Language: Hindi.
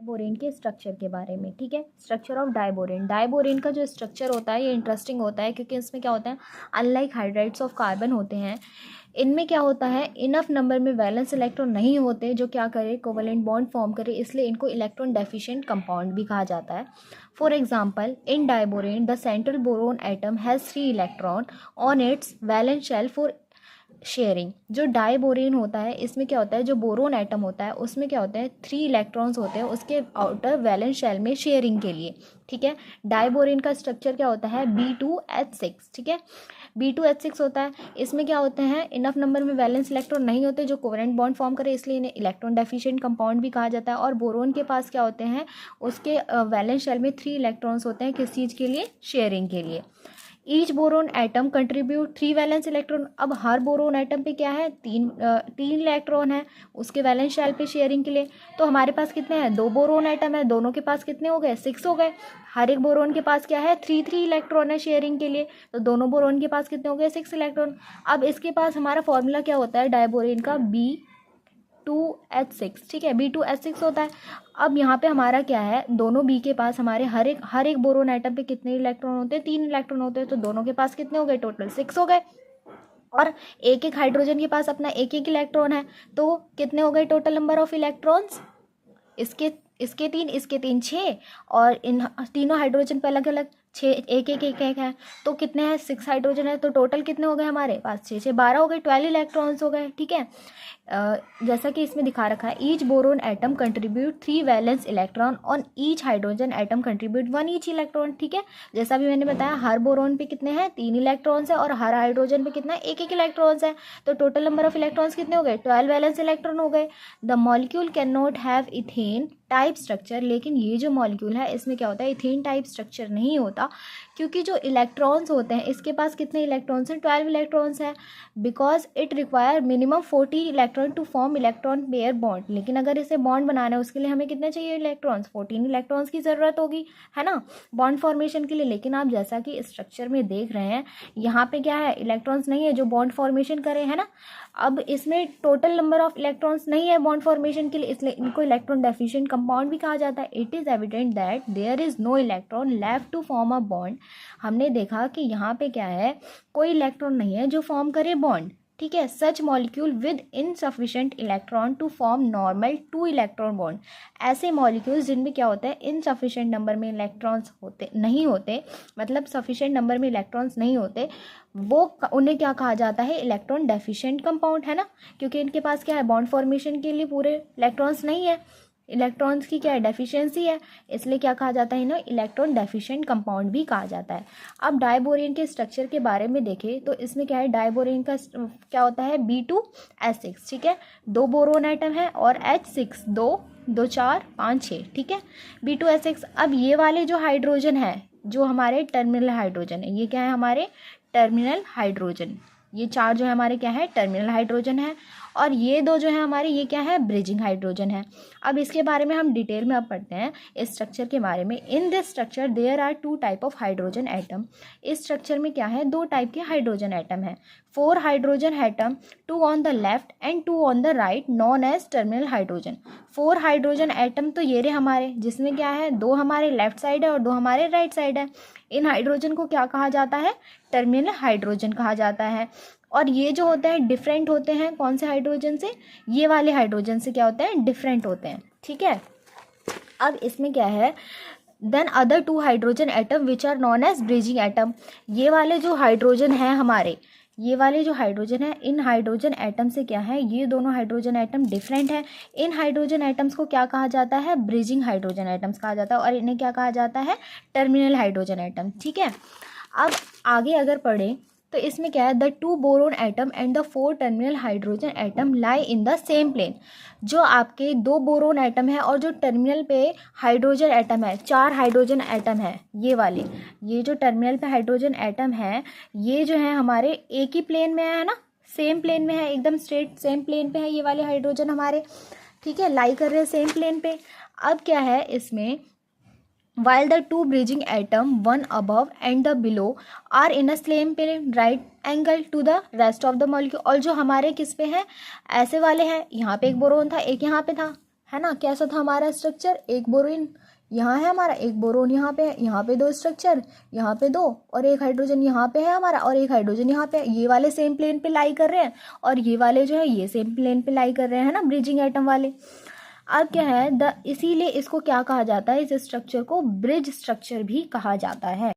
डाइबोरेन के स्ट्रक्चर के बारे में, ठीक है। Structure of diborane. डाइबोरेन का जो स्ट्रक्चर होता है ये इंटरेस्टिंग होता है क्योंकि इसमें क्या होता है, अनलाइक हाइड्राइड्स ऑफ कार्बन होते हैं, इनमें क्या होता है, इनफ नंबर में वैलेंस इलेक्ट्रॉन नहीं होते जो क्या करे, कोवलेंट बॉन्ड फॉर्म करे, इसलिए इनको इलेक्ट्रॉन डेफिशिएंट कंपाउंड भी कहा जाता है। For example, in diborane the central boron atom has 3 electron on its valence shell for sharing. जो डाइबोरेन होता है इसमें क्या होता है, जो बोरोन एटम होता है उसमें क्या होता है, 3 इलेक्ट्रॉन्स होते हैं उसके आउटर वैलेंस शेल में शेयरिंग के लिए, ठीक है। डाइबोरेन का स्ट्रक्चर क्या होता है, B2H6, ठीक है, B2H6 होता है। इसमें क्या होते हैं, इनफ नंबर में वैलेंस इलेक्ट्रॉन नहीं होते जो कोवेलेंट बॉन्ड फॉर्म करे, इसलिए इन्हें इलेक्ट्रॉन डेफिशिएंट कंपाउंड भी कहा जाता है। और बोरोन के पास क्या होते हैं, उसके वैलेंस शेल में 3 इलेक्ट्रॉन्स होते हैं, किस चीज़ के लिए, शेयरिंग के लिए। Each boron atom contribute 3 valence electron. अब हर बोरोन एटम पे क्या है, तीन इलेक्ट्रॉन है उसके वैलेंस शेल पे शेयरिंग के लिए। तो हमारे पास कितने हैं, 2 बोरोन एटम है, दोनों के पास कितने हो गए, 6 हो गए। हर एक बोरोन के पास क्या है, 3 इलेक्ट्रॉन है शेयरिंग के लिए, तो दोनों बोरोन के पास कितने हो गए, 6 इलेक्ट्रॉन। अब इसके पास हमारा फॉर्मूला क्या होता है डाइबोरेन का, B2H6, ठीक है, B2H6 होता है। अब यहाँ पे हमारा क्या है, दोनों बी के पास हमारे हर एक बोरोन एटम पे कितने इलेक्ट्रॉन होते हैं, 3 इलेक्ट्रॉन होते हैं, तो दोनों के पास कितने हो गए, टोटल 6 हो गए। और एक एक हाइड्रोजन के पास अपना एक एक इलेक्ट्रॉन है, तो कितने हो गए टोटल नंबर ऑफ इलेक्ट्रॉन्स, इसके 3 6, और इन तीनों हाइड्रोजन पे अलग अलग 6 एक है, तो कितने हैं, 6 हाइड्रोजन है, तो टोटल कितने हो गए हमारे पास, 6 6 12 हो गए, 12 इलेक्ट्रॉन्स हो गए, ठीक है। जैसा कि इसमें दिखा रखा है, each boron atom contribute 3 valence electron on each hydrogen atom contribute 1 each electron, ठीक है। जैसा भी मैंने बताया, हर बोरोन पे कितने हैं, 3 इलेक्ट्रॉन्स है, और हर हाइड्रोजन पे कितना है, एक एक इलेक्ट्रॉन्स है, तो टोटल नंबर ऑफ इलेक्ट्रॉन्स कितने हो गए, 12 वैलेंस इलेक्ट्रॉन हो गए। The molecule can not have ethane type structure, लेकिन ये जो मॉलिक्यूल है इसमें क्या होता है, इथेन टाइप स्ट्रक्चर नहीं होता, क्योंकि जो इलेक्ट्रॉन्स होते हैं इसके पास कितने इलेक्ट्रॉन्स हैं, 12 इलेक्ट्रॉन्स हैं, because it require minimum 40 electron to form electron pair bond. लेकिन अगर इसे बॉन्ड बनाना है उसके लिए हमें कितने चाहिए इलेक्ट्रॉन्स, 14 इलेक्ट्रॉन्स की ज़रूरत होगी, है ना, बॉन्ड फॉर्मेशन के लिए। लेकिन आप जैसा कि स्ट्रक्चर में देख रहे हैं, यहाँ पे क्या है, इलेक्ट्रॉन्स नहीं है जो बॉन्ड फॉर्मेशन करे, है ना। अब इसमें टोटल नंबर ऑफ इलेक्ट्रॉन्स नहीं है बॉन्ड फॉर्मेशन के लिए, इसलिए इनको इलेक्ट्रॉन डेफिशिएंट कंपाउंड भी कहा जाता है। It is evident that there is no electron left to form a bond. हमने देखा कि यहाँ पे क्या है, कोई इलेक्ट्रॉन नहीं है जो फॉर्म करे बॉन्ड, ठीक है। Such molecule with insufficient electron to form normal 2 electron bond. ऐसे मॉलिक्यूल्स जिनमें क्या होता है, इनसफिशिएंट नंबर में इलेक्ट्रॉन्स नहीं होते, मतलब सफिशिएंट नंबर में इलेक्ट्रॉन्स नहीं होते, वो उन्हें क्या कहा जाता है, इलेक्ट्रॉन डेफिशिएंट कंपाउंड, है ना, क्योंकि इनके पास क्या है, बॉन्ड फॉर्मेशन के लिए पूरे इलेक्ट्रॉन्स नहीं है, इलेक्ट्रॉन्स की क्या है, डेफिशिएंसी है, इसलिए क्या कहा जाता है इन्हें, इलेक्ट्रॉन डेफिशिएंट कंपाउंड भी कहा जाता है। अब डाइबोरेन के स्ट्रक्चर के बारे में देखें तो इसमें क्या है, डाइबोरेन का क्या होता है, B2H6, ठीक है, 2 बोरोन एटम है, और H6 2 2 4 5 6, ठीक है, B2H6। अब ये वाले जो हाइड्रोजन है, जो हमारे टर्मिनल हाइड्रोजन है, ये क्या है, हमारे टर्मिनल हाइड्रोजन, ये 4 जो है हमारे क्या है, टर्मिनल हाइड्रोजन है, और ये 2 जो है हमारे, ये क्या है, ब्रिजिंग हाइड्रोजन है। अब इसके बारे में हम डिटेल में अब पढ़ते हैं इस स्ट्रक्चर के बारे में। In this structure there are 2 type of hydrogen atom. इस स्ट्रक्चर में क्या है, 2 टाइप के हाइड्रोजन एटम है। 4 hydrogen atom, 2 on the left and 2 on the right, known as terminal hydrogen. 4 hydrogen atom तो ये रहे हमारे, जिसमें क्या है, 2 हमारे लेफ्ट साइड है और 2 हमारे राइट साइड है। इन हाइड्रोजन को क्या कहा जाता है, टर्मिनल हाइड्रोजन कहा जाता है। और ये जो होते हैं डिफरेंट होते हैं, कौन से हाइड्रोजन से, ये वाले हाइड्रोजन से क्या होते हैं, डिफरेंट होते हैं, ठीक है। अब इसमें क्या है, then other 2 hydrogen atom which are known as bridging atom. ये वाले जो हाइड्रोजन हैं हमारे, ये वाले जो हाइड्रोजन है, इन हाइड्रोजन एटम से क्या है, ये दोनों हाइड्रोजन एटम डिफरेंट है। इन हाइड्रोजन एटम्स को क्या कहा जाता है, ब्रिजिंग हाइड्रोजन एटम्स कहा जाता है, और इन्हें क्या कहा जाता है, टर्मिनल हाइड्रोजन एटम, ठीक है। अब आगे अगर पढ़ें तो इसमें क्या है, the 2 boron atom and the 4 terminal hydrogen atom lie in the same plane. जो आपके 2 बोरोन एटम है और जो टर्मिनल पे हाइड्रोजन एटम है, 4 हाइड्रोजन एटम है, ये वाले, ये जो टर्मिनल पे हाइड्रोजन एटम है, ये जो है हमारे एक ही प्लेन में है ना, सेम प्लेन में है, एकदम स्ट्रेट सेम प्लेन पे है ये वाले हाइड्रोजन हमारे, ठीक है, लाई कर रहे हैं सेम प्लेन पे। अब क्या है इसमें, while the 2 bridging atom, one above and the below, are in a same plane right angle to the rest of the molecule। और जो हमारे किस पे हैं, ऐसे वाले हैं, यहाँ पे एक बोरोन था, एक यहाँ पे था, है ना। कैसा था हमारा स्ट्रक्चर, एक बोरोन यहाँ है हमारा, एक बोरोन यहाँ पे है, यहाँ पे दो स्ट्रक्चर, यहाँ पे दो, और एक हाइड्रोजन यहाँ पे है हमारा, और एक हाइड्रोजन यहाँ पे है। ये वाले सेम प्लेन पे लाई कर रहे हैं और ये वाले जो है ये सेम प्लेन पे लाई कर रहे हैं, है ना, ब्रिजिंग एटम वाले। अब क्या है इसीलिए इसको क्या कहा जाता है, इस स्ट्रक्चर को ब्रिज स्ट्रक्चर भी कहा जाता है।